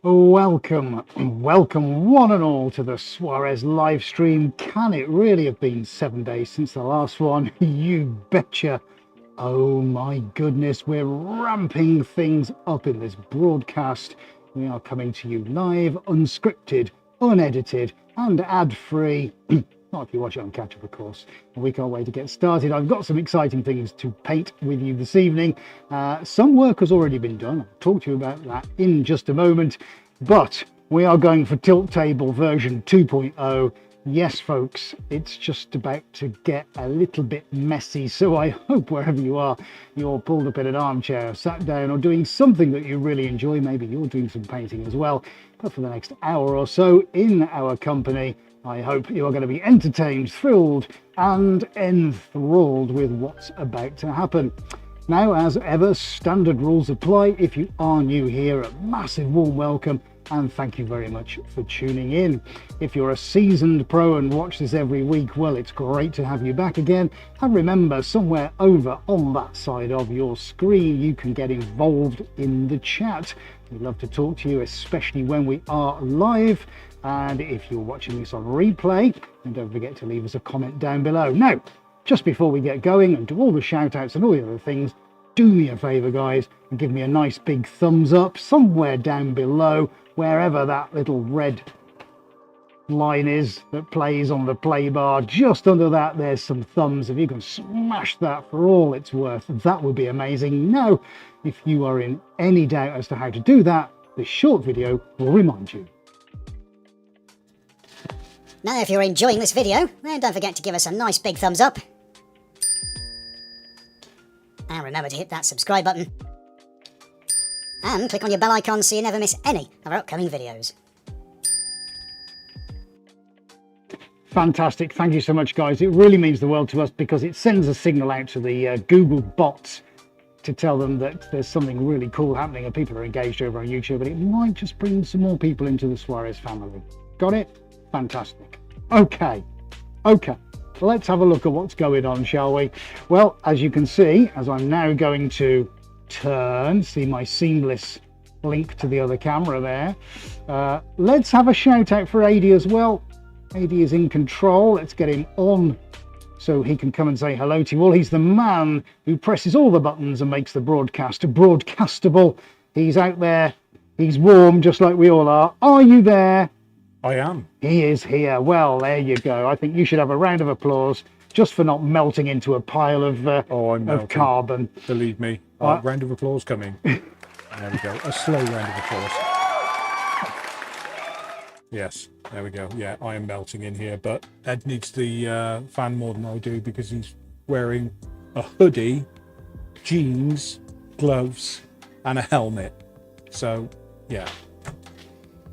Welcome one and all to the Suarez live stream. Can it really have been 7 days since the last one? You betcha. Oh my goodness, we're ramping things up in this broadcast. We are coming to you live, unscripted, unedited and ad-free. Not if you watch it on catch-up, of course. We can't wait to get started. I've got some exciting things to paint with you this evening. Some work has already been done. I'll talk to you about that in just a moment. But we are going for Tilt Table version 2.0. Yes, folks, it's just about to get a little bit messy. So I hope wherever you are, you're pulled up in an armchair, sat down, or doing something that you really enjoy. Maybe you're doing some painting as well. But for the next hour or so in our company, I hope you are going to be entertained, thrilled and enthralled with what's about to happen. Now, as ever, standard rules apply. If you are new here, a massive warm welcome and thank you very much for tuning in. If you're a seasoned pro and watch this every week, well, it's great to have you back again. And remember, somewhere over on that side of your screen, you can get involved in the chat. We'd love to talk to you, especially when we are live. And if you're watching this on replay, then don't forget to leave us a comment down below. Now, just before we get going and do all the shout outs and all the other things, do me a favor, guys, and give me a nice big thumbs up somewhere down below, wherever that little red line is that plays on the play bar. Just under that, there's some thumbs. If you can smash that for all it's worth, that would be amazing. Now, if you are in any doubt as to how to do that, this short video will remind you. Now, if you're enjoying this video, then don't forget to give us a nice big thumbs up. And remember to hit that subscribe button. And click on your bell icon so you never miss any of our upcoming videos. Fantastic. Thank you so much, guys. It really means the world to us because it sends a signal out to the Google bots to tell them that there's something really cool happening and people are engaged over on YouTube, and it might just bring some more people into the Suarez family. Got it? Fantastic. Okay, let's have a look at what's going on, shall we? Well, as you can see, as I'm now going to turn, see my seamless link to the other camera there. Let's have a shout out for AD as well. AD is in control. Let's get him on so he can come and say hello to you all. He's the man who presses all the buttons and makes the broadcast broadcastable. He's out there. He's warm, just like we all are. Are you there? I am. He is here. Well, there you go. I think you should have a round of applause just for not melting into a pile of carbon. Believe me. Round of applause coming. There we go. A slow round of applause. Yes, there we go. Yeah, I am melting in here, but Ed needs the fan more than I do because he's wearing a hoodie, jeans, gloves, and a helmet. So, yeah.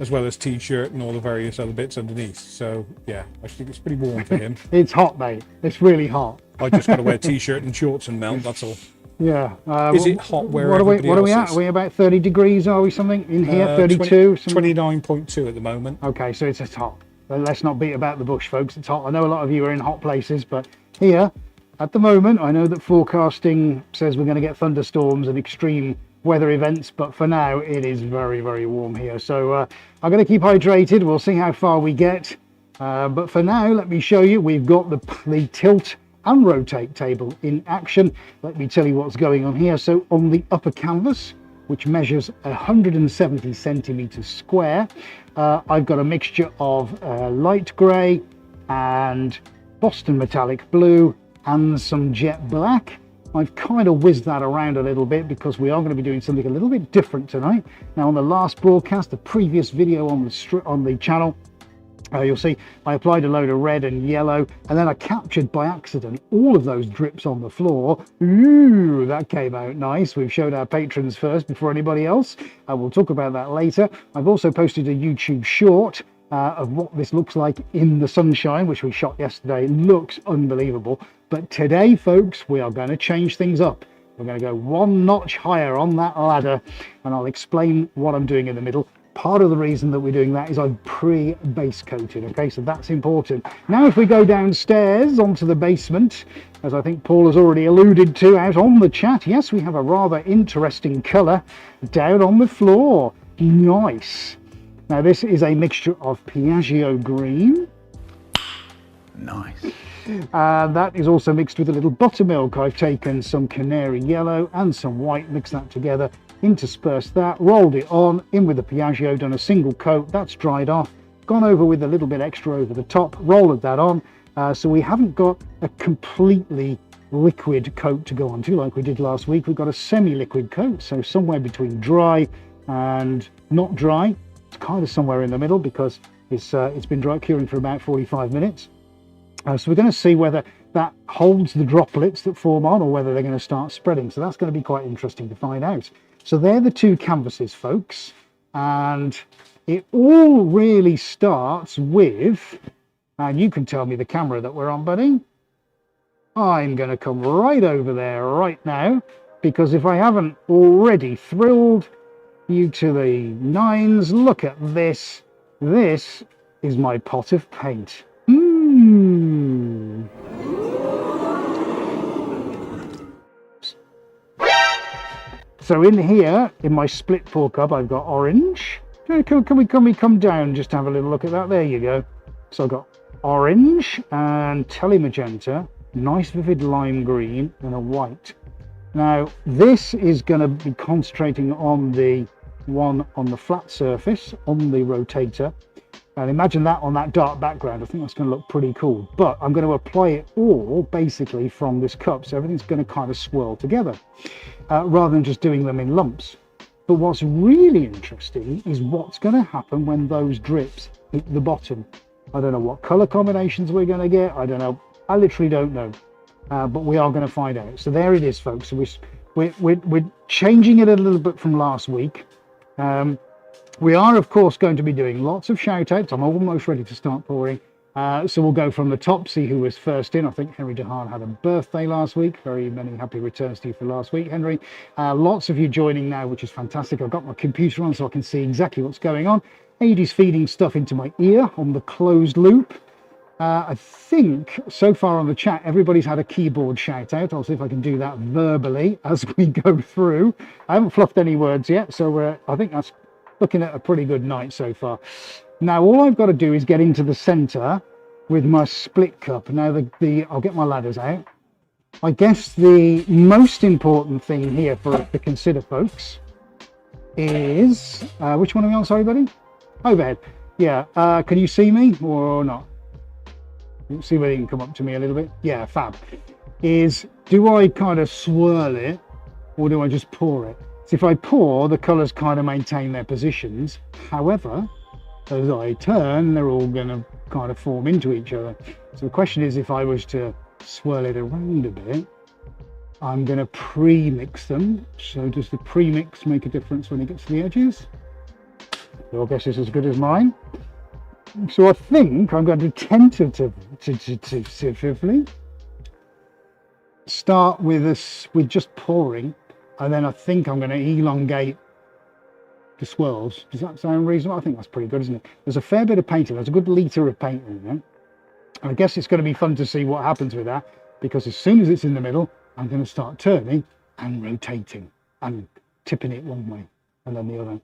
As well as t-shirt and all the various other bits underneath. So yeah, I think it's pretty warm for him. It's hot, mate. It's really hot. I just got to wear t-shirt and shorts and melt, that's all. Yeah. Is it hot where what everybody are we else at? is? Are we about 30 degrees, are we, something in here? 32? 29.2 at the moment. Okay, so it's hot. Let's not beat about the bush, folks. It's hot. I know a lot of you are in hot places, but here, at the moment, I know that forecasting says we're going to get thunderstorms and extreme weather events, but for now it is very, very warm here. So I'm going to keep hydrated. We'll see how far we get. But for now, let me show you. We've got the tilt and rotate table in action. Let me tell you what's going on here. So on the upper canvas, which measures 170 centimeters square, I've got a mixture of light grey and Boston metallic blue and some jet black. I've kind of whizzed that around a little bit because we are going to be doing something a little bit different tonight. Now, on the last broadcast, the previous video on the channel, you'll see I applied a load of red and yellow, and then I captured by accident all of those drips on the floor. Ooh, that came out nice. We've showed our patrons first before anybody else. We'll talk about that later. I've also posted a YouTube short of what this looks like in the sunshine, which we shot yesterday. It looks unbelievable. But today, folks, we are going to change things up. We're going to go one notch higher on that ladder, and I'll explain what I'm doing in the middle. Part of the reason that we're doing that is I've pre-base coated, okay, so that's important. Now, if we go downstairs onto the basement, as I think Paul has already alluded to out on the chat, yes, we have a rather interesting colour down on the floor. Nice. Now this is a mixture of Piaggio green. Nice. That is also mixed with a little buttermilk. I've taken some canary yellow and some white, mixed that together, interspersed that, rolled it on, in with the Piaggio, done a single coat, that's dried off, gone over with a little bit extra over the top, rolled that on. So we haven't got a completely liquid coat to go onto like we did last week. We've got a semi-liquid coat, so somewhere between dry and not dry. It's kind of somewhere in the middle because it's been dry curing for about 45 minutes. So we're going to see whether that holds the droplets that form on or whether they're going to start spreading. So that's going to be quite interesting to find out. So they're the two canvases, folks. And it all really starts with, and you can tell me the camera that we're on, buddy. I'm going to come right over there right now, because if I haven't already thrilled you to the nines, look at this. This is my pot of paint. So in here, in my split pour cup, I've got orange. Can we come down just to have a little look at that? There you go. So I've got orange and telemagenta, nice vivid lime green, and a white. Now this is going to be concentrating on the one on the flat surface on the rotator, and imagine that on that dark background. I think that's going to look pretty cool, but I'm going to apply it all basically from this cup, so everything's going to kind of swirl together rather than just doing them in lumps. But what's really interesting is what's going to happen when those drips hit the bottom. I don't know what color combinations we're going to get. I don't know. I literally don't know, but we are going to find out. So there it is, folks. So we're changing it a little bit from last week. We are, of course, going to be doing lots of shout outs. I'm almost ready to start pouring. So we'll go from the top, see who was first in. I think Henry DeHaan had a birthday last week. Very many happy returns to you for last week, Henry. Lots of you joining now, which is fantastic. I've got my computer on so I can see exactly what's going on. Aidy's feeding stuff into my ear on the closed loop. I think so far on the chat, everybody's had a keyboard shout out. I'll see if I can do that verbally as we go through. I haven't fluffed any words yet, so I think that's looking at a pretty good night so far. Now all I've got to do is get into the center with my split cup. Now I'll get my ladders out. I guess the most important thing here for us to consider, folks, is which one are we on? Sorry, buddy. Overhead. Yeah. Can you see me or not? See whether you can come up to me a little bit. Yeah, fab. Is do I kind of swirl it or do I just pour it? So if I pour, the colours kind of maintain their positions. However, as I turn, they're all going to kind of form into each other. So the question is, if I was to swirl it around a bit, I'm going to pre-mix them. So does the pre-mix make a difference when it gets to the edges? Your guess is as good as mine. So I think I'm going to tentatively start with just pouring, and then I think I'm going to elongate the swirls. Does that sound reasonable? I think that's pretty good, isn't it? There's a fair bit of painting. There's a good litre of paint in there. I guess it's going to be fun to see what happens with that, because as soon as it's in the middle, I'm going to start turning and rotating and tipping it one way and then the other.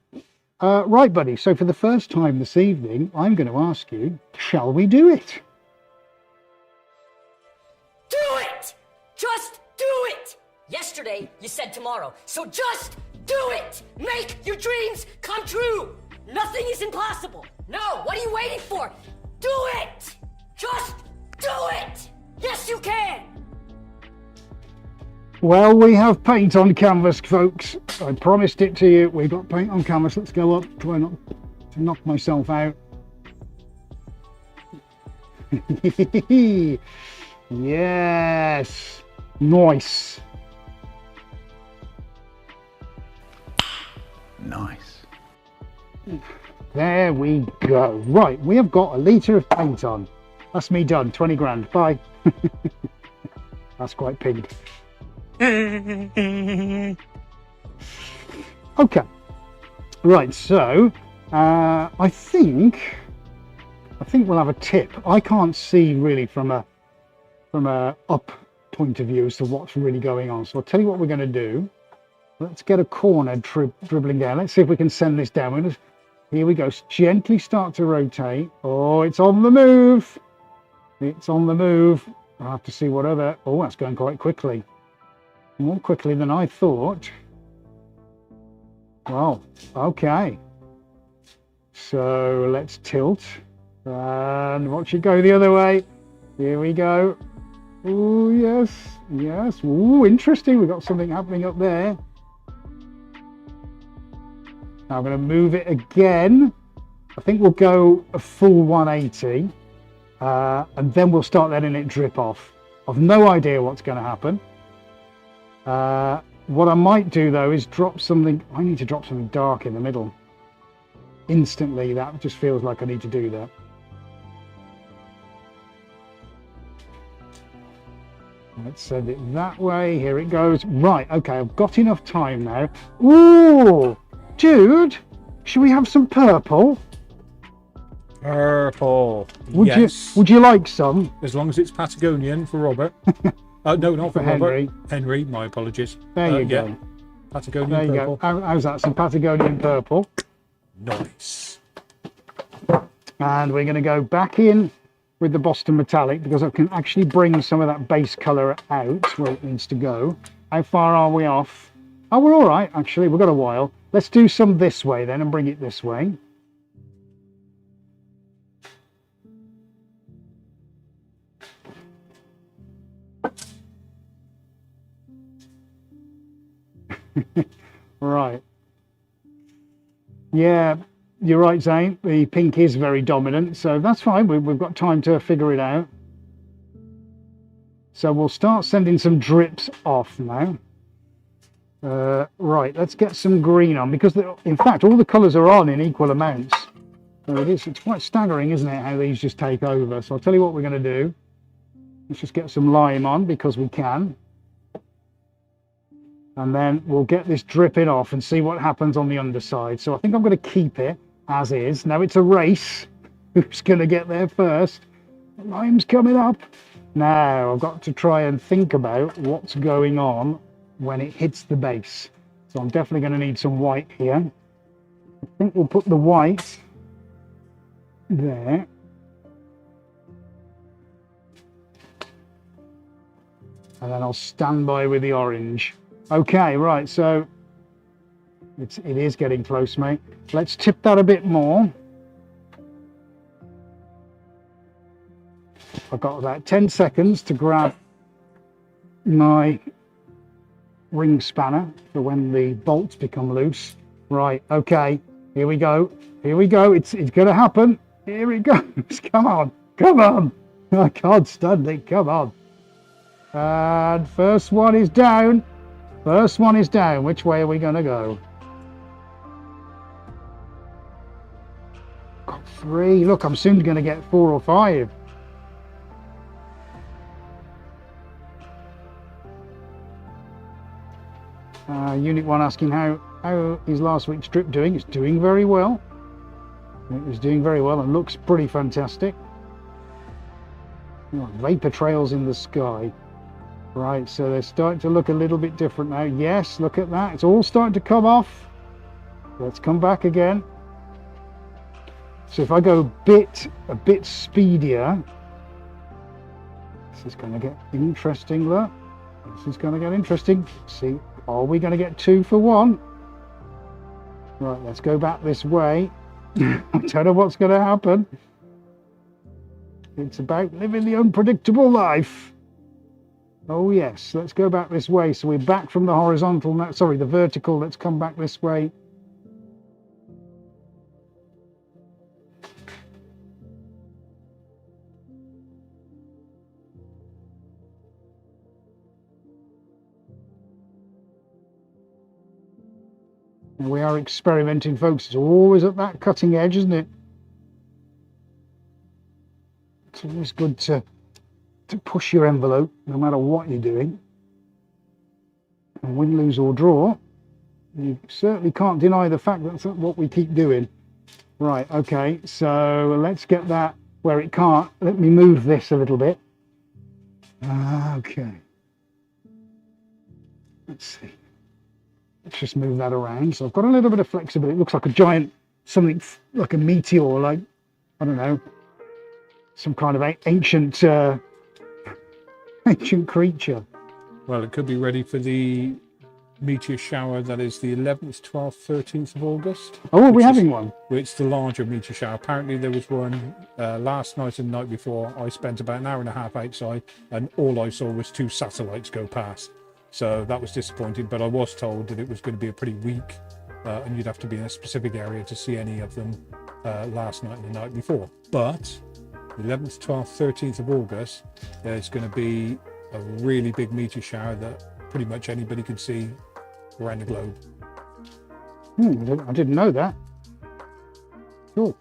Right, buddy. So for the first time this evening, I'm going to ask you, shall we do it? Do it! Just do it! Yesterday, you said tomorrow, so just do it! Make your dreams come true! Nothing is impossible! No, what are you waiting for? Do it! Just do it! Yes, you can! Well, we have paint on canvas, folks. I promised it to you. We've got paint on canvas. Let's go up. Try not to knock myself out. Yes. Nice. Nice. There we go. Right, we have got a litre of paint on. That's me done. 20 grand. Bye. That's quite pink. Okay. Right, so I think we'll have a tip. I can't see really from a up point of view as to what's really going on. So I'll tell you what we're going to do. Let's get a corner dribbling down. Let's see if we can send this down. Here we go. Gently start to rotate. Oh, it's on the move. It's on the move. I'll have to see what other... Oh, that's going quite quickly. More quickly than I thought. Well, okay. So let's tilt. And watch it go the other way. Here we go. Oh, yes. Yes. Oh, interesting. We've got something happening up there. Now I'm going to move it again. I think we'll go a full 180. And then we'll start letting it drip off. I've no idea what's going to happen. What I might do though is drop something. I need to drop something dark in the middle. Instantly, that just feels like I need to do that. Let's send it that way. Here it goes. Right, okay, I've got enough time now. Ooh, dude, should we have some purple? Purple. Would Yes. Would you like some? As long as it's Patagonian for Robert. No, not for Henry. Robert. Henry, my apologies. There you go. Yeah. Patagonian There you purple. go. How's that? Some Patagonian purple. Nice. And we're going to go back in with the Boston Metallic because I can actually bring some of that base colour out where it needs to go. How far are we off? Oh, we're all right, actually. We've got a while. Let's do some this way then and bring it this way. Right. Yeah, you're right, Zane. The pink is very dominant, so that's fine. We've got time to figure it out. So we'll start sending some drips off now. Right, let's get some green on because, in fact, all the colours are on in equal amounts. So it's quite staggering, isn't it, how these just take over. So I'll tell you what we're going to do. Let's just get some lime on because we can. And then we'll get this dripping off and see what happens on the underside. So I think I'm going to keep it as is. Now it's a race. Who's going to get there first? The lime's coming up. Now I've got to try and think about what's going on when it hits the base. So I'm definitely going to need some white here. I think we'll put the white there. And then I'll stand by with the orange. Okay, right, so it is getting close, mate. Let's tip that a bit more. I've got about 10 seconds to grab my ring spanner for when the bolts become loose. Right, okay, here we go. Here we go. It's going to happen. Here it goes. Come on. Come on. I can't stand it. Come on. And first one is down. First one is down. Which way are we going to go? Got 3. Look, I'm soon going to get 4 or 5. Unit 1 asking how is last week's strip doing? It's doing very well. It was doing very well and looks pretty fantastic. Oh, vapor trails in the sky. Right, so they're starting to look a little bit different now. Yes, look at that. It's all starting to come off. Let's come back again. So if I go a bit speedier, this is going to get interesting. Look, this is going to get interesting. See, are we going to get 2 for 1? Right, let's go back this way. I don't know what's going to happen. It's about living the unpredictable life. Oh yes, let's go back this way. So we're back from the horizontal now. Sorry, the vertical. Let's come back this way. And we are experimenting, folks. It's always at that cutting edge, isn't it? It's always good to push your envelope, no matter what you're doing. And win, lose or draw, you certainly can't deny the fact that's what we keep doing. Right, okay, so let's get that where it can't. Let me move this a little bit. Okay. Let's see. Let's just move that around. So I've got a little bit of flexibility. It looks like a giant something like a meteor, like, I don't know, some kind of ancient ancient creature. Well, it could be ready for the meteor shower that is the 11th, 12th, 13th of August. Oh, are we which is- having one? It's the larger meteor shower. Apparently there was one last night and the night before. I spent about an hour and a half outside and all I saw was 2 satellites go past. So that was disappointing, but I was told that it was going to be a pretty weak and you'd have to be in a specific area to see any of them last night and the night before. But 11th, 12th, 13th of August, there's going to be a really big meteor shower that pretty much anybody can see around the globe. I didn't know that. Cool.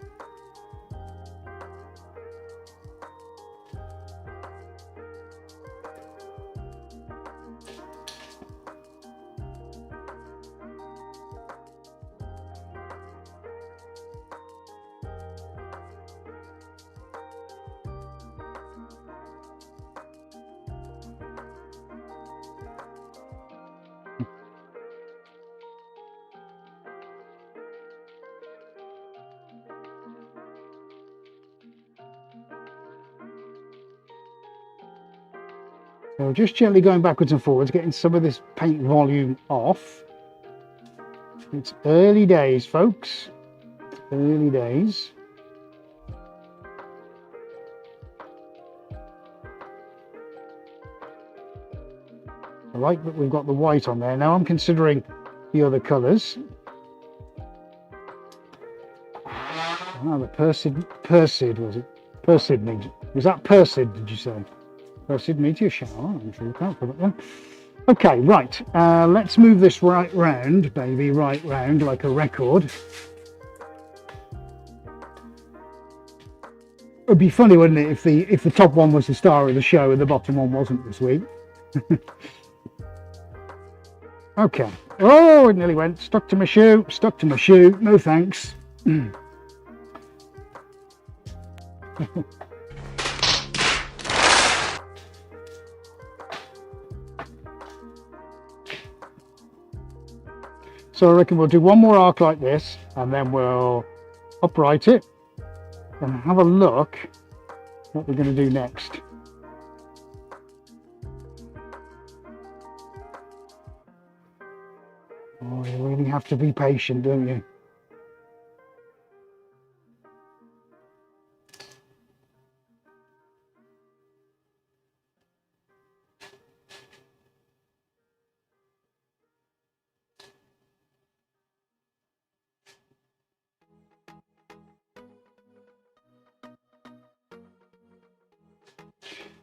So just gently going backwards and forwards, getting some of this paint volume off. It's early days, folks. It's early days. I like that we've got the white on there. Now I'm considering the other colours. Ah, the Persid was it? Persid, was that Persid, did you say? Persid meteor shower. I'm sure you can't put it then. Okay, right. Let's move this right round, baby, right round like a record. It'd be funny, wouldn't it, if the top one was the star of the show and the bottom one wasn't this week. Okay. Oh, it nearly went. Stuck to my shoe. Stuck to my shoe. No thanks. So I reckon we'll do one more arc like this and then we'll upright it and have a look what we're going to do next. Oh, you really have to be patient, don't you?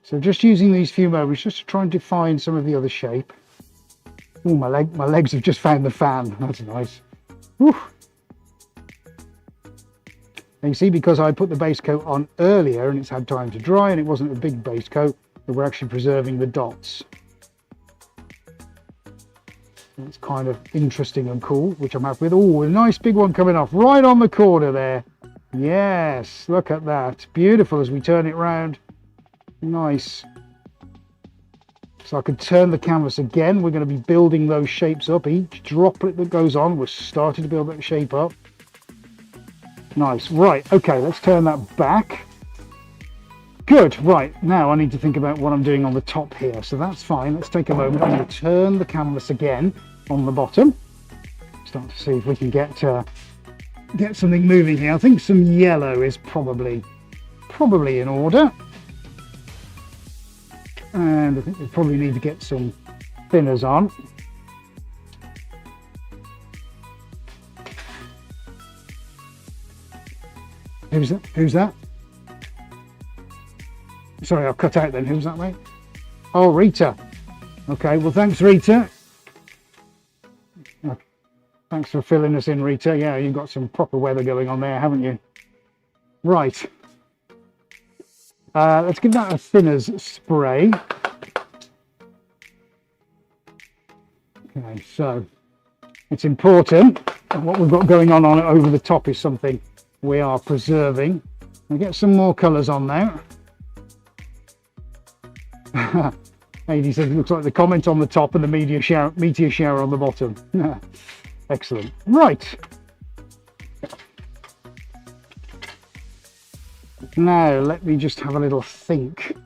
So just using these few moments just to try and define some of the other shape. Oh, my legs have just found the fan. That's nice. Whew. And you see, because I put the base coat on earlier and it's had time to dry and it wasn't a big base coat, that we're actually preserving the dots. It's kind of interesting and cool, which I'm happy with. Oh, a nice big one coming off right on the corner there. Yes, look at that. Beautiful as we turn it round. Nice. So I could turn the canvas again. We're going to be building those shapes up. Each droplet that goes on, we're starting to build that shape up. Nice. Right. Okay, let's turn that back. Good. Right. Now I need to think about what I'm doing on the top here. So that's fine. Let's take a moment. I'm going to turn the canvas again on the bottom. Start to see if we can get something moving here. I think some yellow is probably in order. And I think we probably need to get some thinners on. Who's that? Who's that? Sorry, I'll cut out then. Who's that, mate? Oh, Rita. Okay, well, thanks, Rita. Thanks for filling us in, Rita. Yeah, you've got some proper weather going on there, haven't you? Right. Let's give that a thinners spray. Okay, so it's important that what we've got going on over the top is something we are preserving. We'll get some more colours on now. Adi says it looks like the comment on the top and the meteor shower on the bottom. Excellent. Right. Now, let me just have a little think.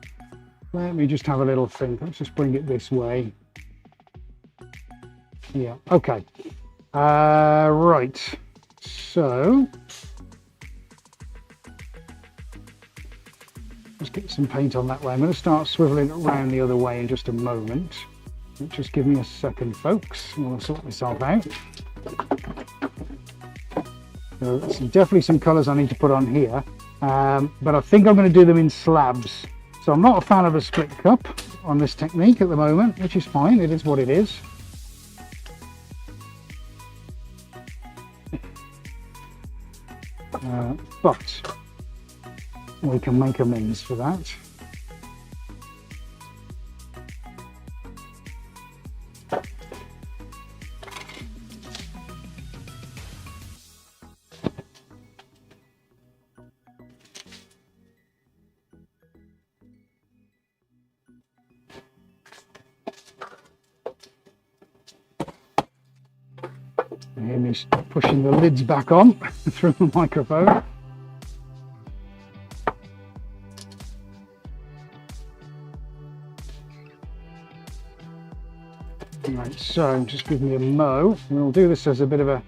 Let's just bring it this way. Yeah, okay. Right. So, let's get some paint on that way. I'm going to start swiveling it around the other way in just a moment. Just give me a second, folks. I'm going to sort myself out. So there's definitely some colours I need to put on here, but I think I'm going to do them in slabs. So I'm not a fan of a split cup on this technique at the moment, which is fine. It is what it is. But we can make amends for that. You hear me pushing the lids back on through the microphone. Right, so just give me a mo. We'll do this as a bit of a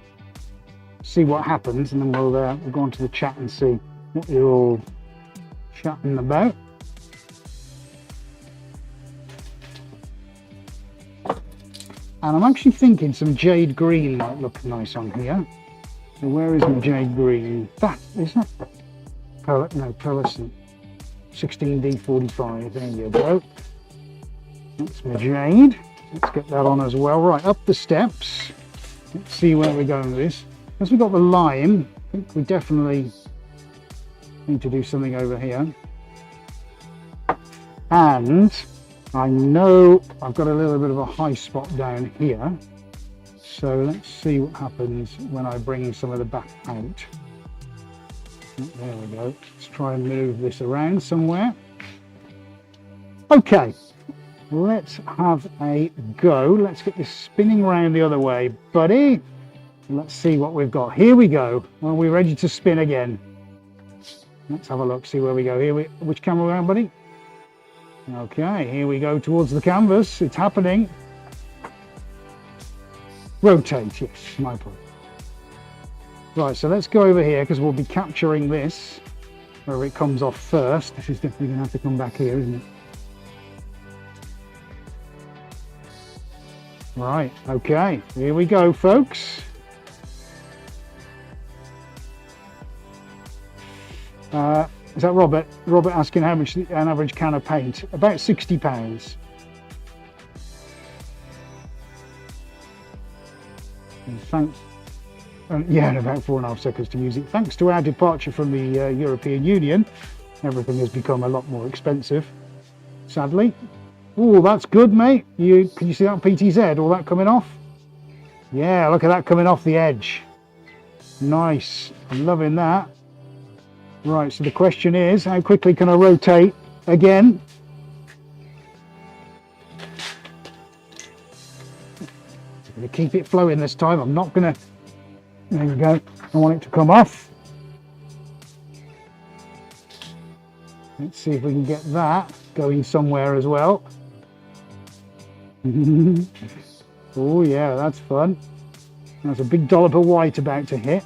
see what happens, and then we'll go on to the chat and see what you're all chatting about. And I'm actually thinking some jade green might look nice on here. So where is my jade green? That is that pearlescent 16D45. There you go. That's my jade. Let's get that on as well. Right, up the steps. Let's see where we're going with this. As we've got the lime, I think we definitely need to do something over here. And I know I've got a little bit of a high spot down here. So let's see what happens when I bring some of the back out. There we go. Let's try and move this around somewhere. Okay. Let's have a go. Let's get this spinning around the other way, buddy. Let's see what we've got. Here we go. Are we ready to spin again? Let's have a look, see where we go. Which camera we're on, buddy? Okay, here we go towards the canvas. It's happening. Rotate, yes, my point. Right, so let's go over here because we'll be capturing this where it comes off first. This is definitely going to have to come back here, isn't it? Right, okay, here we go, folks. Is that Robert? Robert asking how much an average can of paint? About £60. And thanks. Yeah, in about 4.5 seconds to use it. Thanks to our departure from the European Union, everything has become a lot more expensive, sadly. Oh, that's good, mate. Can you see that PTZ? All that coming off? Yeah, look at that coming off the edge. Nice. I'm loving that. Right, so the question is, how quickly can I rotate again? I'm going to keep it flowing this time. I'm not going to... There we go. I want it to come off. Let's see if we can get that going somewhere as well. Oh yeah, that's fun. There's a big dollop of white about to hit.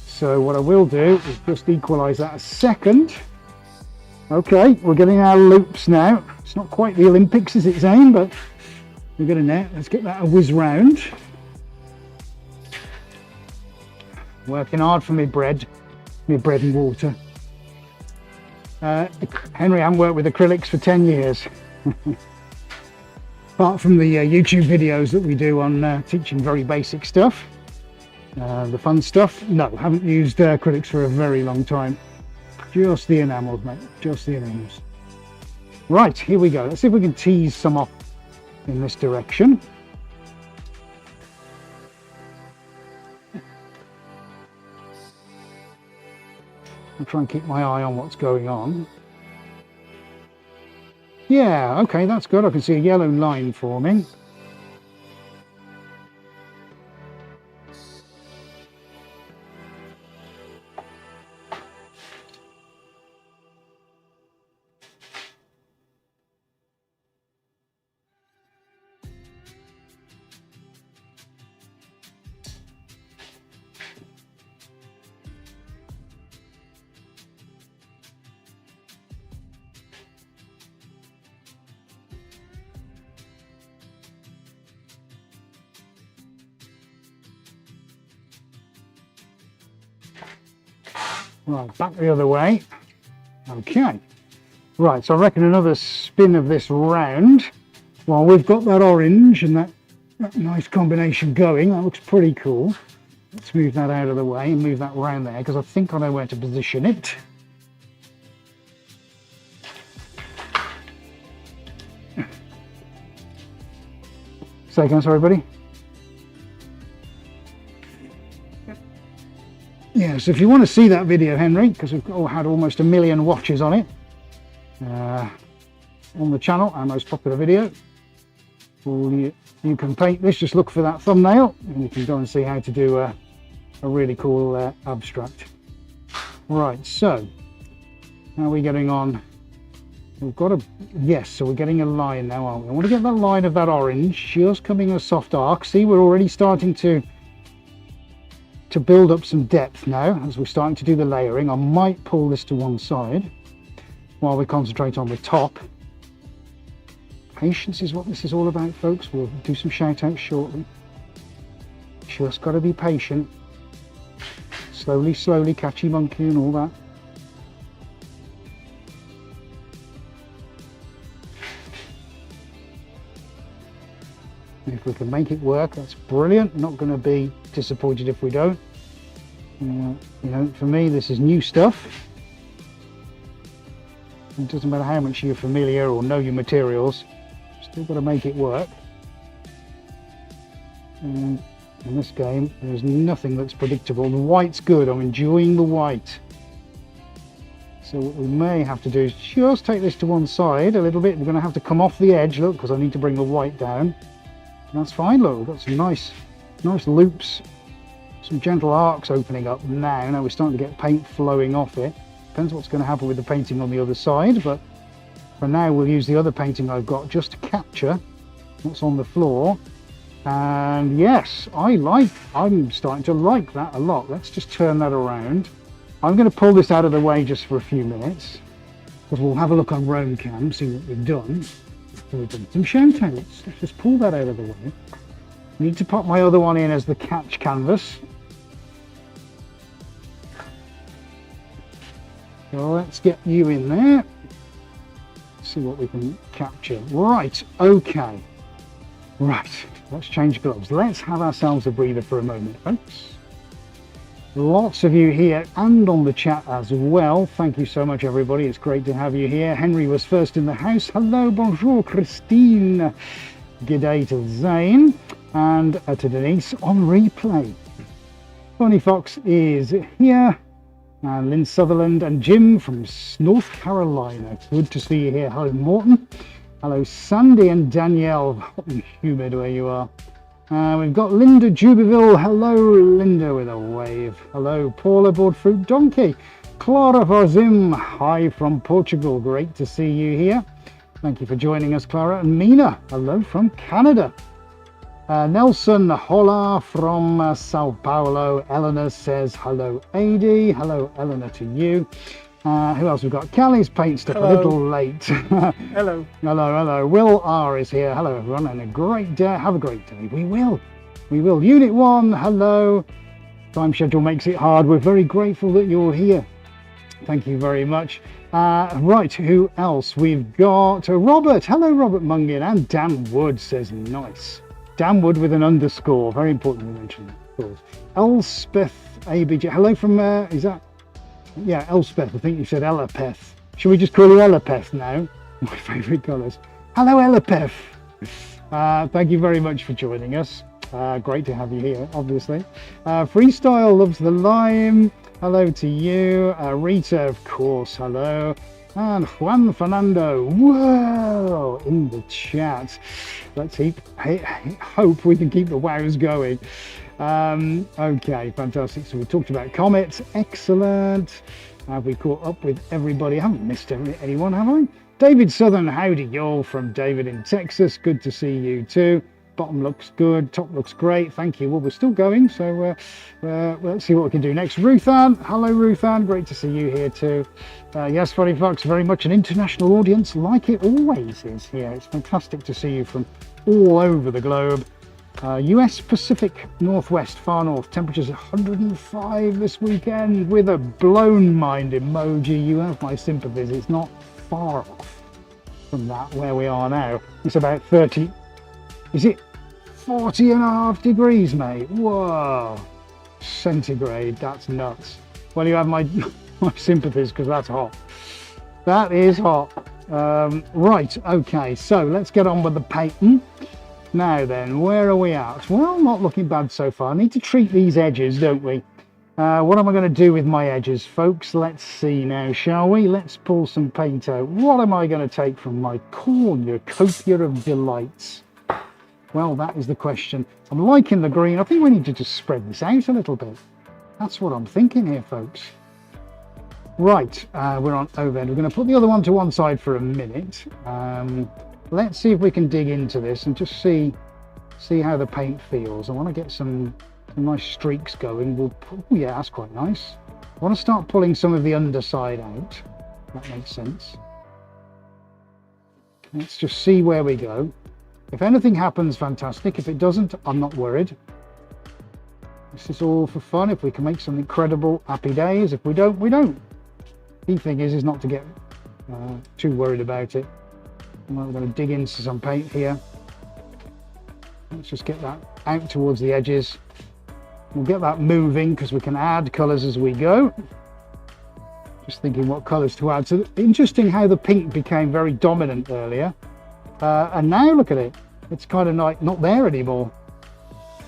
So what I will do is just equalize that a second. Okay, we're getting our loops now. It's not quite the Olympics as it's aimed, but we're getting there. Let's get that a whiz round. Working hard for my bread and water. Henry, I haven't worked with acrylics for 10 years. Apart from the YouTube videos that we do on teaching very basic stuff, the fun stuff, no, haven't used acrylics for a very long time. Just the enamels, mate, just the enamels. Right, here we go. Let's see if we can tease some off in this direction. I'll try and keep my eye on what's going on. Yeah, okay, that's good. I can see a yellow line forming. Right, back the other way. Okay. Right, so I reckon another spin of this round. While we've got that orange and that nice combination going, that looks pretty cool. Let's move that out of the way and move that round there, because I think I know where to position it. Say again, sorry, buddy. Yeah, so if you want to see that video, Henry, because we've all had almost 1 million watches on it, on the channel, our most popular video, you can paint this, just look for that thumbnail, and you can go and see how to do a really cool abstract. Right, so, how are we getting on? We've got a, yes, so we're getting a line now, aren't we? I want to get that line of that orange, just coming a soft arc. See, we're already starting to build up some depth now as we're starting to do the layering. I might pull this to one side while we concentrate on the top. Patience is what this is all about, folks. We'll do some shout outs shortly. Just got to be patient. Slowly, slowly, catchy monkey and all that. If we can make it work, that's brilliant. Not going to be disappointed if we don't. You know, for me, this is new stuff. It doesn't matter how much you're familiar or know your materials, still got to make it work. And in this game, there's nothing that's predictable. The white's good. I'm enjoying the white. So what we may have to do is just take this to one side a little bit. We're going to have to come off the edge, look, because I need to bring the white down. That's fine, look, we've got some nice loops, some gentle arcs opening up now. Now we're starting to get paint flowing off it. Depends what's going to happen with the painting on the other side, but for now we'll use the other painting I've got just to capture what's on the floor. And yes, I'm starting to like that a lot. Let's just turn that around. I'm going to pull this out of the way just for a few minutes, because we'll have a look on Roam Cam, see what we've done. We've done some shoutouts. Let's just pull that out of the way. Need to pop my other one in as the catch canvas. So let's get you in there. See what we can capture. Right, okay. Right, let's change gloves. Let's have ourselves a breather for a moment, folks. Lots of you here and on the chat as well. Thank you so much, everybody. It's great to have you here. Henry was first in the house. Hello, bonjour, Christine. Good day to Zane and to Denise on replay. Bonnie Fox is here. And Lynn Sutherland and Jim from North Carolina. Good to see you here. Hello, Morton. Hello, Sandy and Danielle. Hot and humid where you are. We've got Linda Jubiville. Hello, Linda, with a wave. Hello, Paula Boardfruit Donkey. Clara Varzim. Hi from Portugal. Great to see you here. Thank you for joining us, Clara. And Mina. Hello from Canada. Nelson, hola from Sao Paulo. Eleanor says hello, AD. Hello, Eleanor, to you. Who else we've got? Callie's paint stuff. Hello. A little late. Hello. Hello. Will R is here. Hello, everyone, and a great day. Have a great day. We will. Unit 1, hello. Time schedule makes it hard. We're very grateful that you're here. Thank you very much. Right, who else? We've got Robert. Hello, Robert Mungin. And Dan Wood says nice. Dan Wood with an underscore. Very important to mention that, of course. Elspeth ABJ. Hello from, is that? Yeah, Elspeth. I think you said Elapeth. Should we just call you Elapeth now? My favourite colours. Hello, Elapeth. Thank you very much for joining us. Great to have you here, obviously. Freestyle loves the lime. Hello to you. Rita, of course, hello. And Juan Fernando, whoa, in the chat. Let's hope we can keep the wows going. Okay, fantastic. So we talked about comets. Excellent. Have we caught up with everybody? I haven't missed anyone, have I? David Southern, howdy y'all from David in Texas. Good to see you too. Bottom looks good, top looks great. Thank you. Well, we're still going, so let's see what we can do next. Ruth Ann, hello Ruth Ann, great to see you here too. Yes, Funny Fox, very much an international audience, like it always is here. It's fantastic to see you from all over the globe. US Pacific Northwest, far north, temperatures 105 this weekend with a blown mind emoji. You have my sympathies. It's not far off from that where we are now. It's about 30. Is it 40.5 degrees, mate? Whoa. Centigrade. That's nuts. Well, you have my sympathies because that's hot. That is hot. Right. Okay. So let's get on with the painting. Now then, where are we at? Well, not looking bad so far. I need to treat these edges, don't we? What am I going to do with my edges, folks? Let's see now, shall we? Let's pull some paint out. What am I going to take from my cornucopia of delights? Well, that is the question. I'm liking the green. I think we need to just spread this out a little bit. That's what I'm thinking here, folks. Right, we're on overhead. We're going to put the other one to one side for a minute. Let's see if we can dig into this and just see how the paint feels. I want to get some nice streaks going. Oh yeah, that's quite nice. I want to start pulling some of the underside out. That makes sense. Let's just see where we go. If anything happens, fantastic. If it doesn't, I'm not worried. This is all for fun. If we can make something credible, happy days. If we don't, we don't. Key thing is not to get too worried about it. We're going to dig into some paint here. Let's just get that out towards the edges. We'll get that moving because we can add colours as we go. Just thinking what colours to add. So interesting how the pink became very dominant earlier. And now look at it. It's kind of like not there anymore.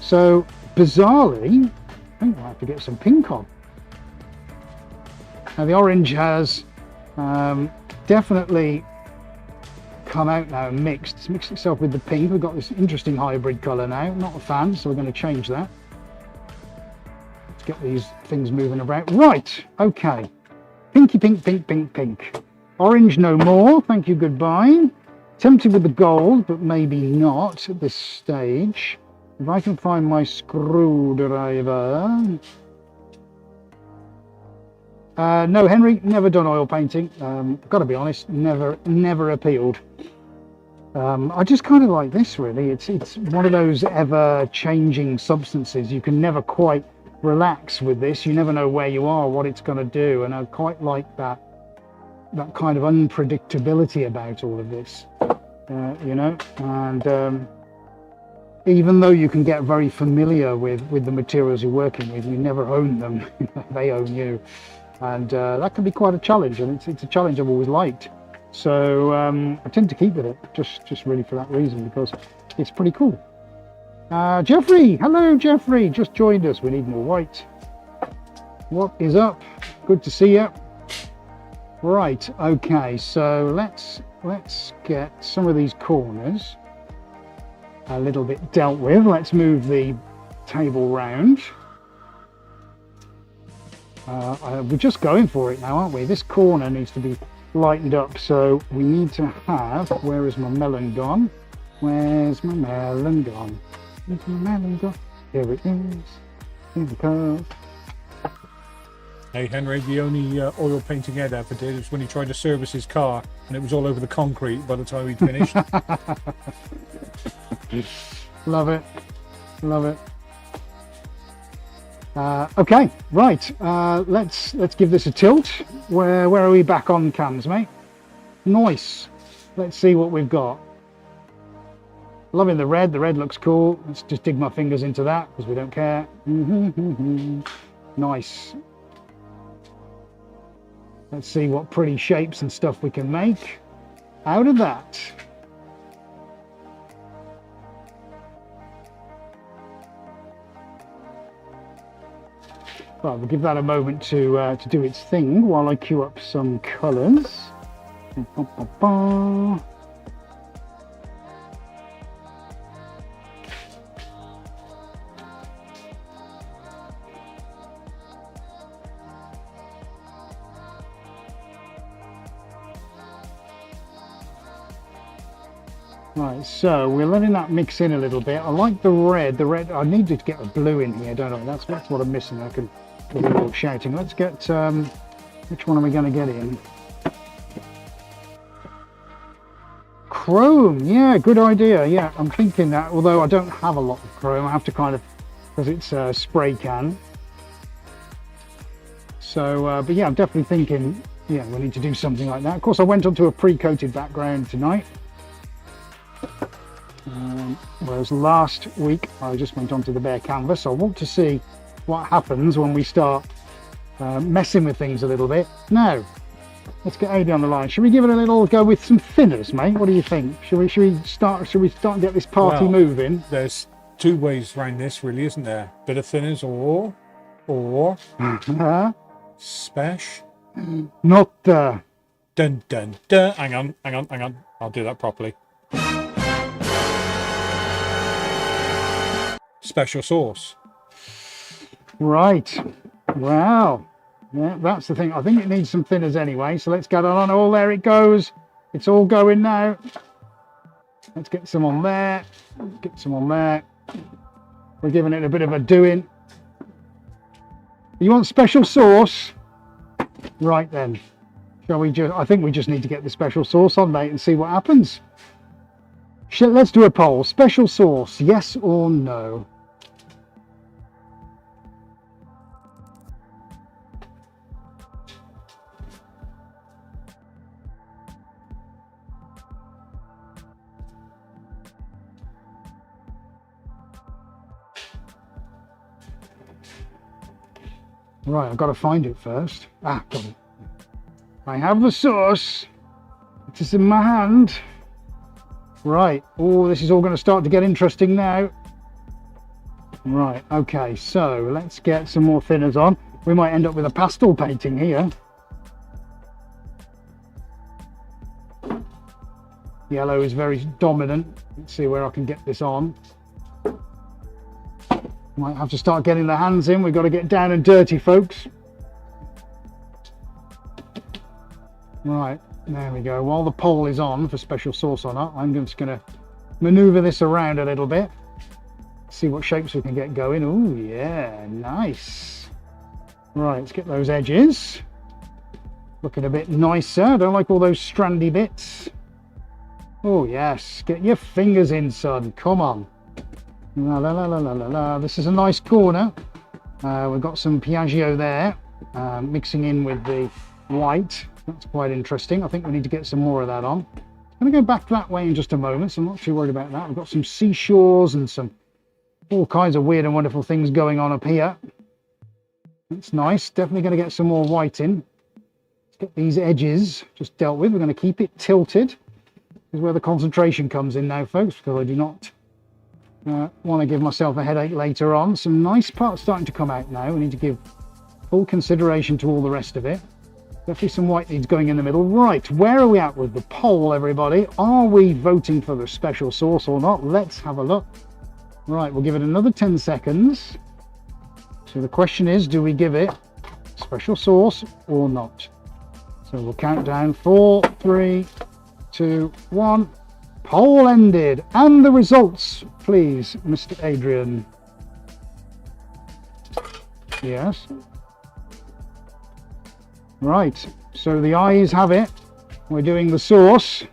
So bizarrely, I think we'll have to get some pink on. Now the orange has definitely come out now and mixed itself with the pink. We've got this interesting hybrid colour now. Not a fan, so we're going to change that. Let's get these things moving around. Right, okay. Pinky pink, pink, pink, pink. Orange no more, thank you, goodbye. Tempted with the gold, but maybe not at this stage. If I can find my screwdriver. No, Henry, never done oil painting. Got to be honest, never appealed. I just kind of like this, really. It's one of those ever-changing substances. You can never quite relax with this. You never know where you are, what it's going to do, and I quite like that kind of unpredictability about all of this. You know, and even though you can get very familiar with the materials you're working with, you never own them. They own you. And that can be quite a challenge, and it's a challenge I've always liked. So I tend to keep with it, just really for that reason, because it's pretty cool. Jeffrey, hello Jeffrey, just joined us. We need more white. What is up? Good to see you. Right, okay, so let's get some of these corners a little bit dealt with. Let's move the table round. We're just going for it now, aren't we? This corner needs to be lightened up, so we need to have, where is my melon gone? Where's my melon gone? Where's my melon gone? Here it is. Here it comes. Hey Henry, the only oil painting Ed ever did was when he tried to service his car and it was all over the concrete by the time he'd finished. Love it. Love it. Okay, right. Let's give this a tilt. Where are we back on cams, mate? Nice. Let's see what we've got. Loving the red. The red looks cool. Let's just dig my fingers into that because we don't care. Nice. Let's see what pretty shapes and stuff we can make out of that. Well, we'll give that a moment to do its thing while I queue up some colours. Right, so we're letting that mix in a little bit. I like the red. The red, I need to get a blue in here, don't I? That's what I'm missing. I can do a little shouting. Let's get, which one are we going to get in? chrome. Yeah, good idea. Yeah, I'm thinking that, although I don't have a lot of chrome, I have to kind of, because it's a spray can. So, but yeah, I'm definitely thinking, yeah, we need to do something like that. Of course, I went onto a pre-coated background tonight. Whereas last week, I just went onto the bare canvas. So I want to see what happens when we start messing with things a little bit. Now, let's get Adi on the line. Should we give it a little go with some thinners, mate? What do you think? Should we start and get this party moving? There's two ways around this, really, isn't there? Bit of thinners or spesh. Not Dun dun dun. Hang on. I'll do that properly. Special sauce. right. Wow. Yeah, that's the thing. I think it needs some thinners anyway. So let's get on. Oh, there it goes. It's all going now. Let's get some on there. Get some on there. We're giving it a bit of a doing. You want special sauce? Right then. Shall we just, I think we just need to get the special sauce on, mate, and see what happens. Let's do a poll. Special sauce, yes or no? Right, I've got to find it first. Ah, got it. I have the sauce. It is in my hand. Right. Oh, this is all going to start to get interesting now. Right. Okay. So let's get some more thinners on. We might end up with a pastel painting here. Yellow is very dominant. Let's see where I can get this on. Might have to start getting the hands in. We've got to get down and dirty, folks. Right, there we go. While the poll is on for special sauce or not, I'm just going to maneuver this around a little bit. See what shapes we can get going. Oh, yeah, nice. Right, let's get those edges. Looking a bit nicer. I don't like all those strandy bits. Oh, yes. Get your fingers in, son. Come on. La la la la la la la. This is a nice corner. We've got some Piaggio there, mixing in with the white. That's quite interesting. I think we need to get some more of that on. I'm going to go back that way in just a moment, so I'm not too worried about that. We've got some seashores and some all kinds of weird and wonderful things going on up here. That's nice. Definitely going to get some more white in. Let's get these edges just dealt with. We're going to keep it tilted. This is where the concentration comes in now, folks, because I do not want to give myself a headache later on. Some nice parts starting to come out now. We need to give full consideration to all the rest of it. Definitely some white needs going in the middle. Right, where are we at with the poll, everybody? Are we voting for the special sauce or not? Let's have a look. Right, we'll give it another 10 seconds. So the question is, do we give it special sauce or not? So we'll count down 4, 3, 2, 1. Poll ended. And the results, please, Mr. Adrian. Yes. Right, so the ayes have it. We're doing the sauce,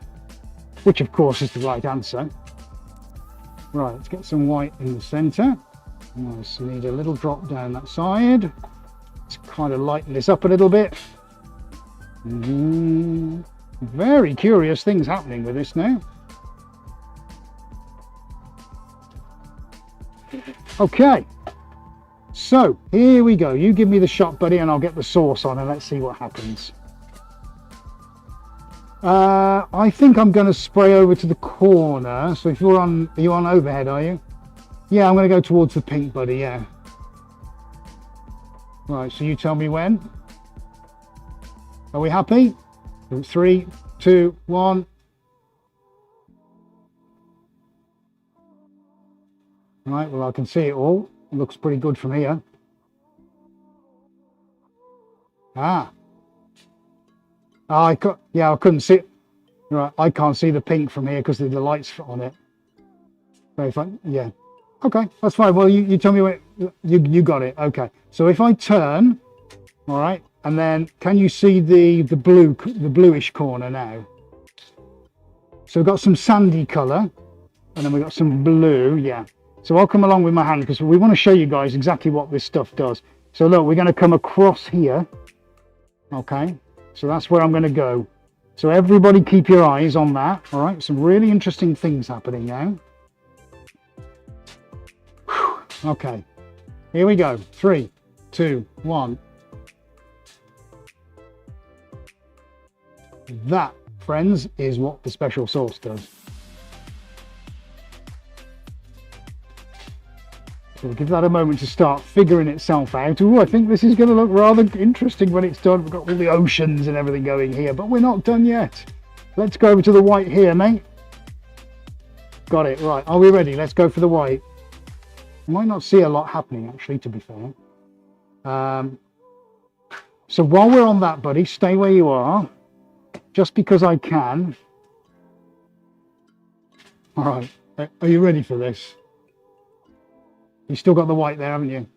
which of course is the right answer. Right, let's get some white in the centre. Nice, need a little drop down that side. Let's kind of lighten this up a little bit. Very curious things happening with this now. Okay, so here we go. You give me the shot, buddy, and I'll get the sauce on and let's see what happens. I think I'm going to spray over to the corner. So if you're on, are you on overhead, are you? Yeah, I'm going to go towards the pink, buddy, yeah. Right, so you tell me when. Are we happy? 3, 2, 1. Right, well, I can see it all. It looks pretty good from here. Ah. Oh, I couldn't see it. Right, I can't see the pink from here because the light's on it. Very fun. Yeah. Okay, that's fine. Well, you tell me when you got it. Okay. So if I turn, all right, and then can you see the bluish corner now? So we've got some sandy colour, and then we've got some blue, yeah. So I'll come along with my hand because we want to show you guys exactly what this stuff does. So look, we're going to come across here. Okay, so that's where I'm going to go. So everybody keep your eyes on that, all right? Some really interesting things happening now. Whew. Okay, here we go. 3, 2, 1. That, friends, is what the special sauce does. So we'll give that a moment to start figuring itself out. Ooh, I think this is going to look rather interesting when it's done. We've got all the oceans and everything going here, but we're not done yet. Let's go over to the white here, mate. Got it, right. Are we ready? Let's go for the white. You might not see a lot happening, actually, to be fair. So while we're on that, buddy, stay where you are. Just because I can. All right, are you ready for this? You still got the white there, haven't you?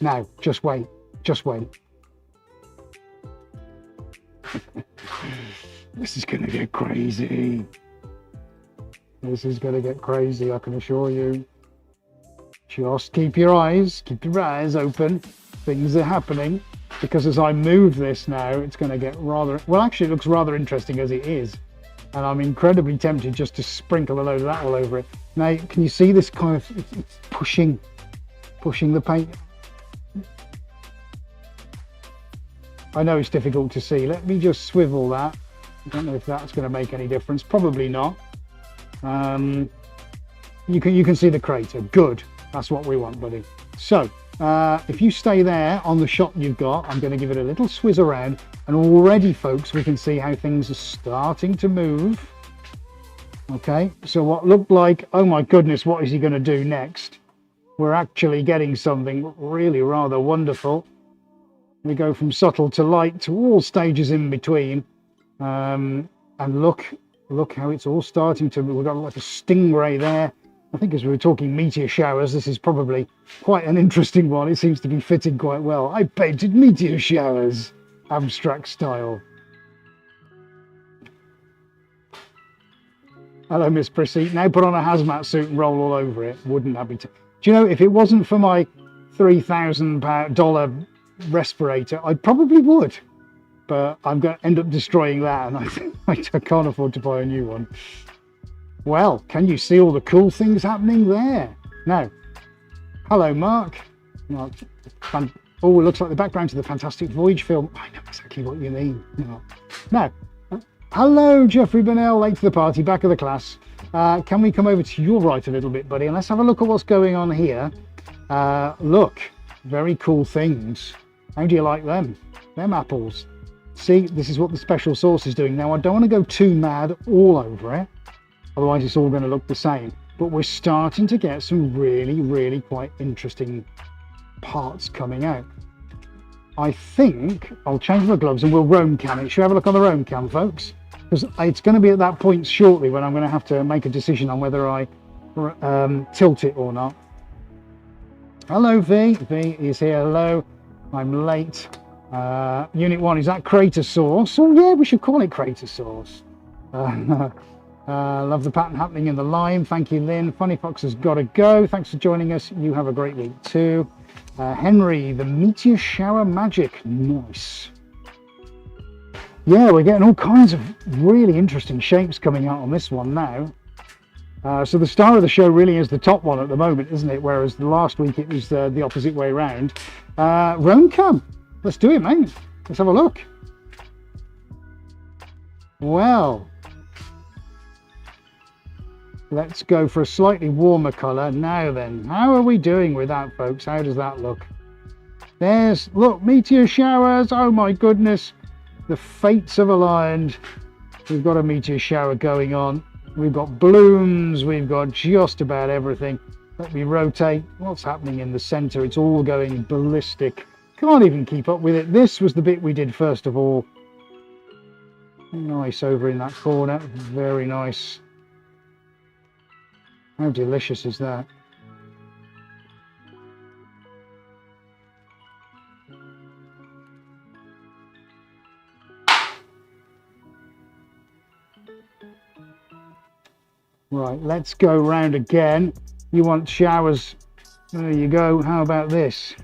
Now, just wait. Just wait. This is going to get crazy. This is going to get crazy, I can assure you. Just keep your eyes open. Things are happening. Because as I move this now, it's going to get rather... Well, actually, it looks rather interesting as it is. And I'm incredibly tempted just to sprinkle a load of that all over it. Now, can you see this kind of... It's pushing the paint? I know it's difficult to see. Let me just swivel that. I don't know if that's going to make any difference. Probably not. You can see the crater. Good. That's what we want, buddy. So... if you stay there on the shot you've got, I'm going to give it a little swizz around, and already, folks, we can see how things are starting to move. Okay, so what looked like, oh my goodness, what is he going to do next? We're actually getting something really rather wonderful. We go from subtle to light to all stages in between, and look how it's all starting to move. We've got like a stingray there. I think as we were talking meteor showers, this is probably quite an interesting one. It seems to be fitting quite well. I painted meteor showers, abstract style. Hello, Miss Prissy. Now put on a hazmat suit and roll all over it. Wouldn't that be... Do you know, if it wasn't for my $3,000 respirator, I probably would. But I'm going to end up destroying that, and I can't afford to buy a new one. Well, can you see all the cool things happening there? Now, hello, Mark. Oh, it looks like the background to the Fantastic Voyage film. I know exactly what you mean. Now, hello, Jeffrey Burnell, late to the party, back of the class. Can we come over to your right a little bit, buddy? And let's have a look at what's going on here. Look, very cool things. How do you like them? Them apples. See, this is what the special sauce is doing. Now, I don't want to go too mad all over it. Otherwise, it's all going to look the same. But we're starting to get some really, really quite interesting parts coming out. I think I'll change my gloves and we'll roam cam it. Should we have a look on the roam cam, folks? Because it's going to be at that point shortly when I'm going to have to make a decision on whether I tilt it or not. Hello, V. V is here. Hello. I'm late. Unit 1, is that crater sauce? Oh, yeah, we should call it crater sauce. Love the pattern happening in the line. Thank you, Lynn. Funny Fox has got to go. Thanks for joining us. You have a great week too. Henry, the meteor shower magic. Nice. Yeah, we're getting all kinds of really interesting shapes coming out on this one now. So the star of the show really is the top one at the moment, isn't it? Whereas the last week it was the opposite way around. Romcam, let's do it, mate. Let's have a look. Well, let's go for a slightly warmer colour. Now then, how are we doing with that, folks? How does that look? Look, meteor showers. Oh my goodness. The fates have aligned. We've got a meteor shower going on. We've got blooms. We've got just about everything. Let me rotate. What's happening in the centre? It's all going ballistic. Can't even keep up with it. This was the bit we did first of all. Nice over in that corner. Very nice. How delicious is that? Right, let's go round again. You want showers? There you go. How about this?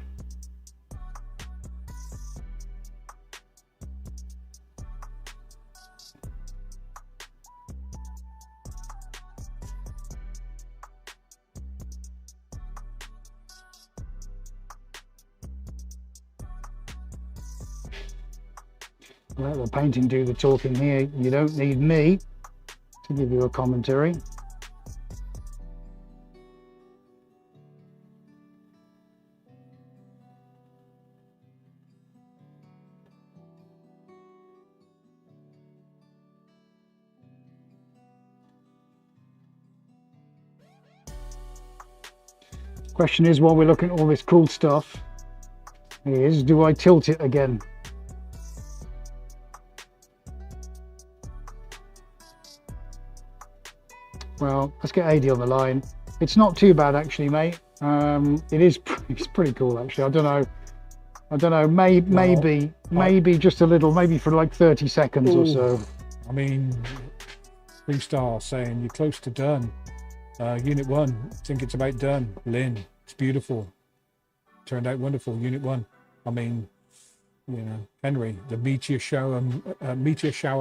Let the painting do the talking here. You don't need me to give you a commentary. Question is, while we're looking at all this cool stuff, is do I tilt it again? Well, let's get AD on the line. It's not too bad actually, mate. It's pretty cool actually. I don't know. Maybe just a little, maybe for like 30 seconds or so. I mean, Freestyle saying you're close to done. Unit 1, think it's about done. Lynn, it's beautiful. Turned out wonderful. Unit 1. I mean, you know, Henry, the meteor shower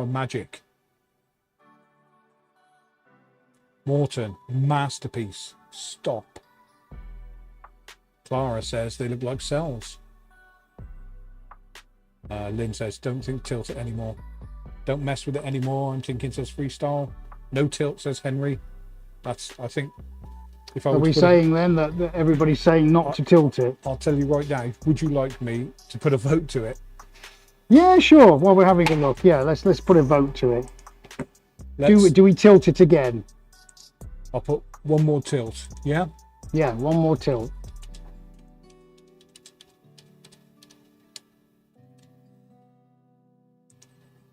magic. Morton, masterpiece. Stop. Clara says they look like cells. Lynn says, don't think tilt it anymore. Don't mess with it anymore. I'm thinking, says Freestyle. No tilt, says Henry. That's, I think, if I Are we saying then that everybody's saying not to tilt it? I'll tell you right now, would you like me to put a vote to it? Yeah, sure. While we're having a look, yeah, let's put a vote to it. Do we tilt it again? I'll put one more tilt, yeah? Yeah, one more tilt.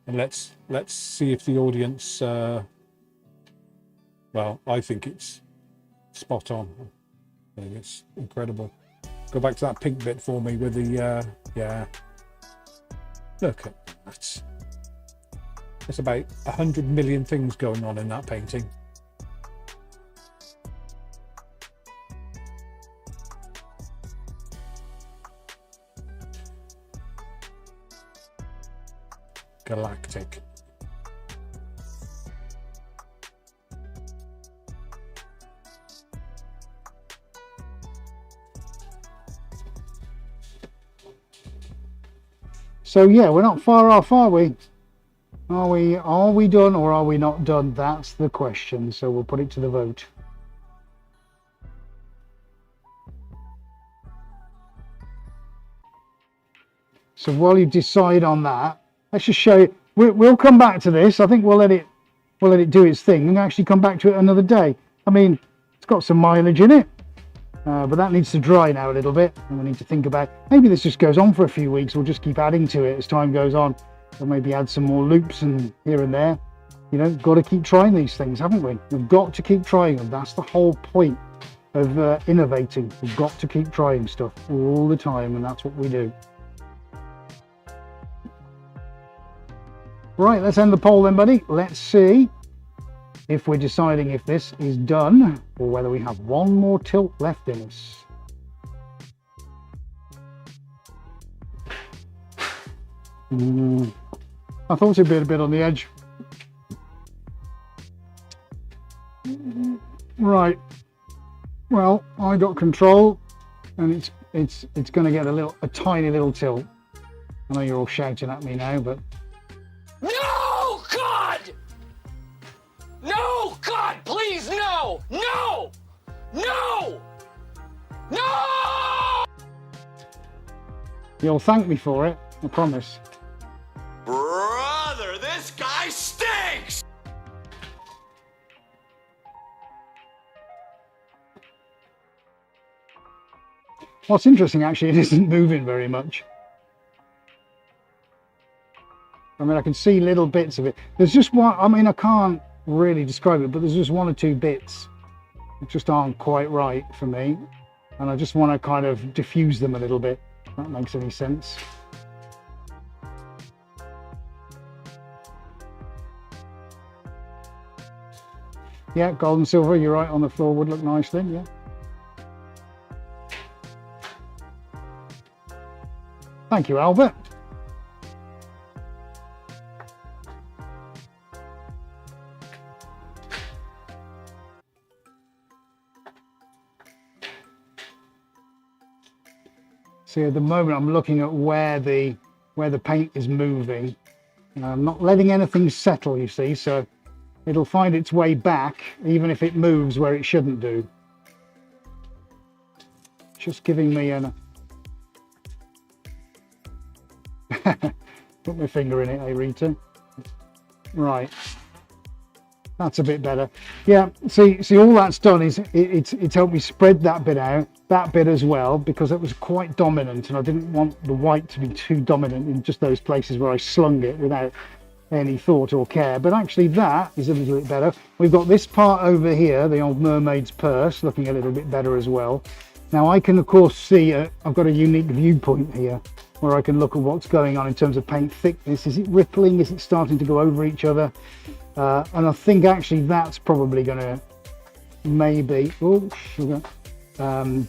And let's see if the audience, well, I think it's spot on. I think it's incredible. Go back to that pink bit for me with the, yeah. Look at that. There's about 100 million things going on in that painting. Galactic. So yeah, we're not far off, are we? Are we done or are we not done? That's the question. So we'll put it to the vote. So while you decide on that, let's just show you. We'll come back to this. I think we'll let it do its thing and actually come back to it another day. I mean, it's got some mileage in it, but that needs to dry now a little bit, and we need to think about maybe this just goes on for a few weeks. We'll just keep adding to it as time goes on. We'll maybe add some more loops and here and there. You know, got to keep trying these things, haven't we? We've got to keep trying them. That's the whole point of innovating. We've got to keep trying stuff all the time, and that's what we do. Right, let's end the poll then, buddy. Let's see if we're deciding if this is done or whether we have one more tilt left in us. I thought it'd be a bit on the edge. Right. Well, I got control, and it's going to get a tiny little tilt. I know you're all shouting at me now, but. No, God! No, God, please, no! No! No! No! You'll thank me for it, I promise. Brother, this guy stinks! What's interesting, actually, it isn't moving very much. I mean, I can see little bits of it. There's just one, I mean, I can't really describe it, but there's just one or two bits that just aren't quite right for me. And I just want to kind of diffuse them a little bit, if that makes any sense. Yeah, gold and silver, you're right, on the floor would look nice then, yeah. Thank you, Albert. See, at the moment I'm looking at where the paint is moving. I'm not letting anything settle, you see, so it'll find its way back even if it moves where it shouldn't do. Just giving me an put my finger in it, eh, Rita? Right. That's a bit better. Yeah, see all that's done is it's helped me spread that bit out, that bit as well, because it was quite dominant and I didn't want the white to be too dominant in just those places where I slung it without any thought or care. But actually that is a little bit better. We've got this part over here, the old mermaid's purse, looking a little bit better as well. Now I can of course see, I've got a unique viewpoint here where I can look at what's going on in terms of paint thickness. Is it rippling? Is it starting to go over each other? And I think actually that's probably going to maybe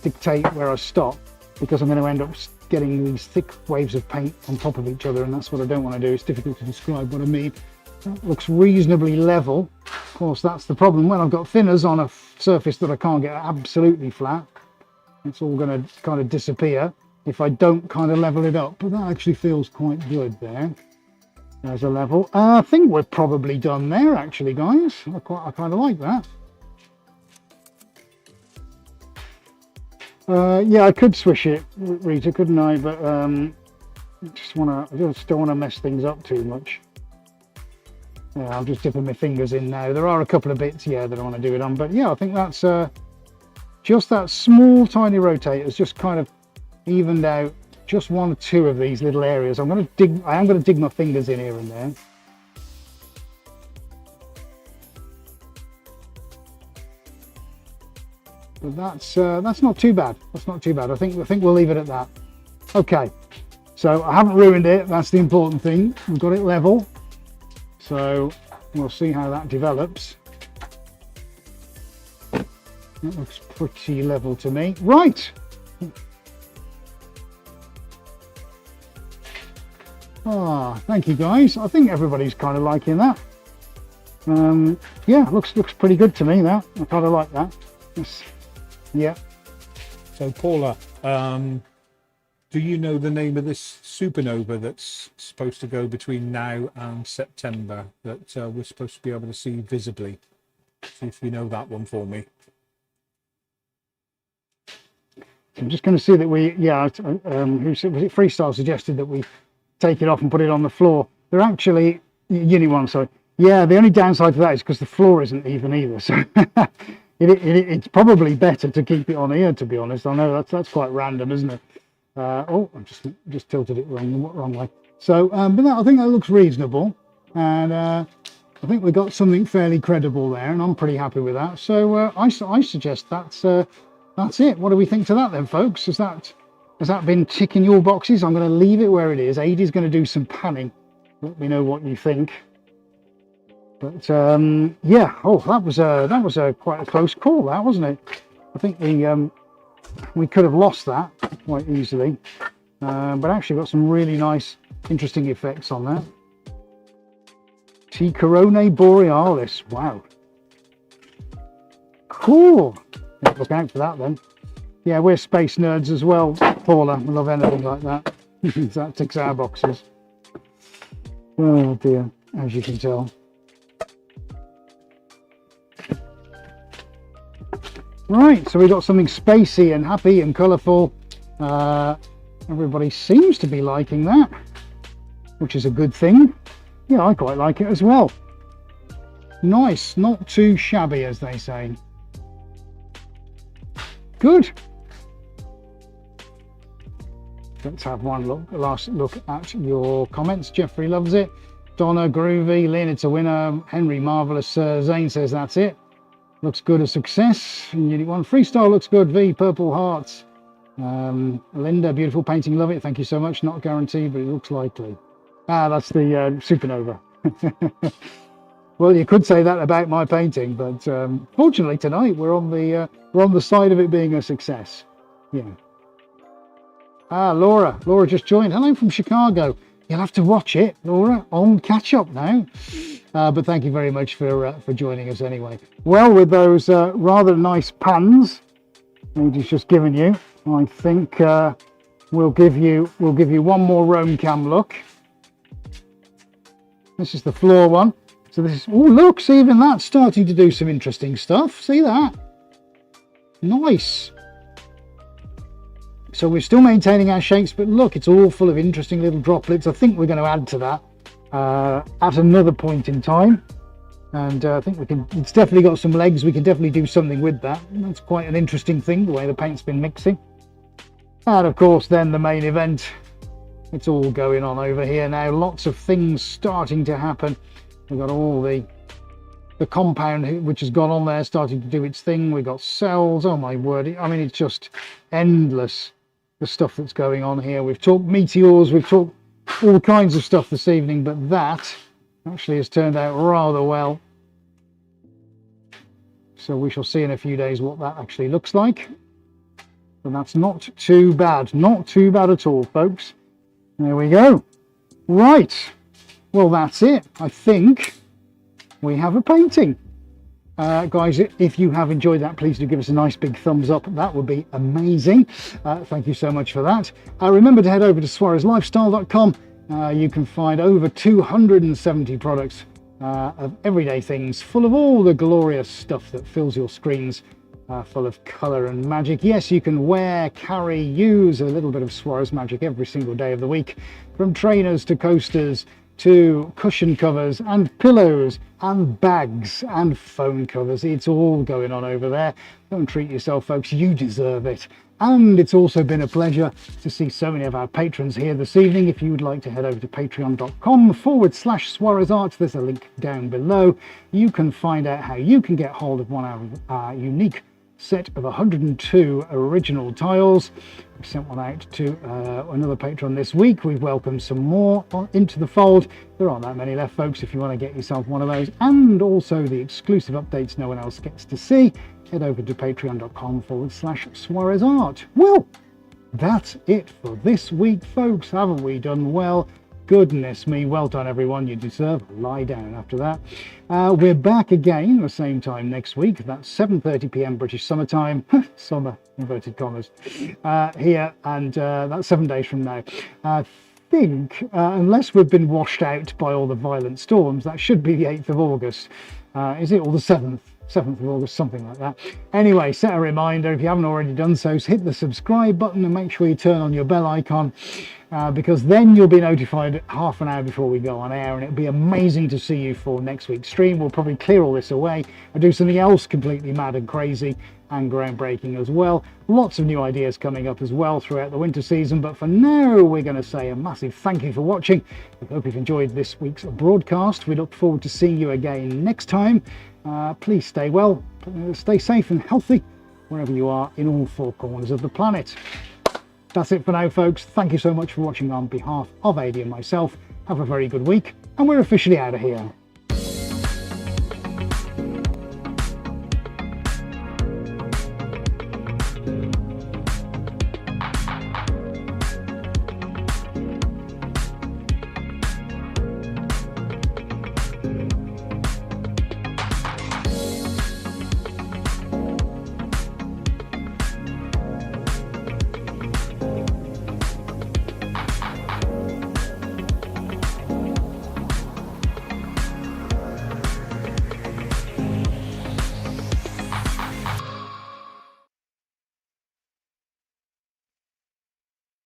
dictate where I stop, because I'm going to end up getting these thick waves of paint on top of each other, and that's what I don't want to do. It's difficult to describe what I mean. That looks reasonably level. Of course, that's the problem when I've got thinners on a surface that I can't get absolutely flat. It's all going to kind of disappear if I don't kind of level it up, but that actually feels quite good there. There's a level. I think we're probably done there actually, guys. I kind of like that. Yeah, I could swish it, Rita, couldn't I? But I just don't want to mess things up too much. Yeah, I'm just dipping my fingers in now. There are a couple of bits, yeah, that I want to do it on, but yeah, I think that's just that small tiny rotate has just kind of evened out just one or two of these little areas. I am going to dig my fingers in here and there. But that's not too bad. That's not too bad. I think we'll leave it at that. Okay. So I haven't ruined it. That's the important thing. We've got it level. So we'll see how that develops. That looks pretty level to me. Right. Thank you guys. I think everybody's kind of liking that. Yeah, looks pretty good to me, that. I kind of like that. Yeah. So Paula, do you know the name of this supernova that's supposed to go between now and September that we're supposed to be able to see visibly? See if you know that one for me. I'm just going to see that was it Freestyle suggested that we take it off and put it on the floor. They're actually uni one, sorry. Yeah, the only downside to that is because the floor isn't even either. So it's probably better to keep it on here, to be honest. I know that's quite random, isn't it? Oh, I just tilted it wrong way. So, but I think that looks reasonable, and I think we got something fairly credible there, and I'm pretty happy with that. So I suggest that's it. What do we think to that then, folks? Has that been ticking your boxes? I'm going to leave it where it is. Adie's going to do some panning. Let me know what you think. But yeah, oh, that was quite a close call, that, wasn't it? I think we could have lost that quite easily, but actually got some really nice, interesting effects on that. T Corone Borealis, wow, cool. Yeah, look out for that then. Yeah, we're space nerds as well, Paula. We love anything like that. That ticks our boxes. Oh dear, as you can tell. Right, so we got something spacey and happy and colourful. Everybody seems to be liking that, which is a good thing. Yeah, I quite like it as well. Nice, not too shabby, as they say. Good. Let's have last look at your comments. Jeffrey loves it. Donna, groovy. Leonard's a winner. Henry, marvellous. Zane says that's it. Looks good, a success. Unit 1 freestyle looks good. V, purple hearts. Linda, beautiful painting, love it. Thank you so much. Not guaranteed, but it looks likely. That's the supernova. Well, you could say that about my painting, but fortunately tonight we're on the side of it being a success. Yeah. Ah, Laura just joined. Hello from Chicago. You'll have to watch it, Laura, on catch up now. But thank you very much for joining us anyway. Well, with those rather nice pans Andy's just given you, I think we'll give you one more Rome cam look. This is the floor one. So this is, oh look, see, even that's starting to do some interesting stuff. See that? Nice. So we're still maintaining our shapes, but look, it's all full of interesting little droplets. I think we're going to add to that at another point in time. And I think we can, it's definitely got some legs. We can definitely do something with that. That's quite an interesting thing, the way the paint's been mixing. And of course, then the main event. It's all going on over here now. Lots of things starting to happen. We've got all the compound which has gone on there starting to do its thing. We've got cells. Oh my word. I mean, it's just endless, the stuff that's going on here. We've talked meteors. We've talked all kinds of stuff this evening, but that actually has turned out rather well. So we shall see in a few days what that actually looks like. But that's not too bad. Not too bad at all, folks. There we go. Right. Well, that's it. I think we have a painting. Guys, if you have enjoyed that, please do give us a nice big thumbs up. That would be amazing. Thank you so much for that. Remember to head over to suarezlifestyle.com. You can find over 270 products of everyday things, full of all the glorious stuff that fills your screens, full of colour and magic. Yes, you can wear, carry, use a little bit of Suarez magic every single day of the week, from trainers to coasters, to cushion covers and pillows and bags and phone covers. It's all going on over there. Don't treat yourself, folks. You deserve it. And it's also been a pleasure to see so many of our patrons here this evening. If you would like to head over to patreon.com/Suarez Art, there's a link down below. You can find out how you can get hold of one of our unique set of 102 original tiles. We sent one out to another patron this week. We've welcomed some more into the fold. There aren't that many left, folks, if you want to get yourself one of those, and also the exclusive updates no one else gets to see. Head over to patreon.com/Suarez Art. Well, that's it for this week, folks. Haven't we done well? Goodness me, well done everyone. You deserve a lie down after that. We're back again the same time next week. That's 7:30 p.m. British summer time. Summer, inverted commas, here, and that's 7 days from now. I think, unless we've been washed out by all the violent storms, that should be the 8th of August. Is it, or the 7th of August, something like that. Anyway, set a reminder, if you haven't already done so, hit the subscribe button and make sure you turn on your bell icon, because then you'll be notified half an hour before we go on air, and it'll be amazing to see you for next week's stream. We'll probably clear all this away and do something else completely mad and crazy and groundbreaking as well. Lots of new ideas coming up as well throughout the winter season, but for now we're going to say a massive thank you for watching. I hope you've enjoyed this week's broadcast. We look forward to seeing you again next time. Please stay well, stay safe and healthy wherever you are in all four corners of the planet. That's it for now, folks. Thank you so much for watching on behalf of Adi and myself. Have a very good week, and we're officially out of here.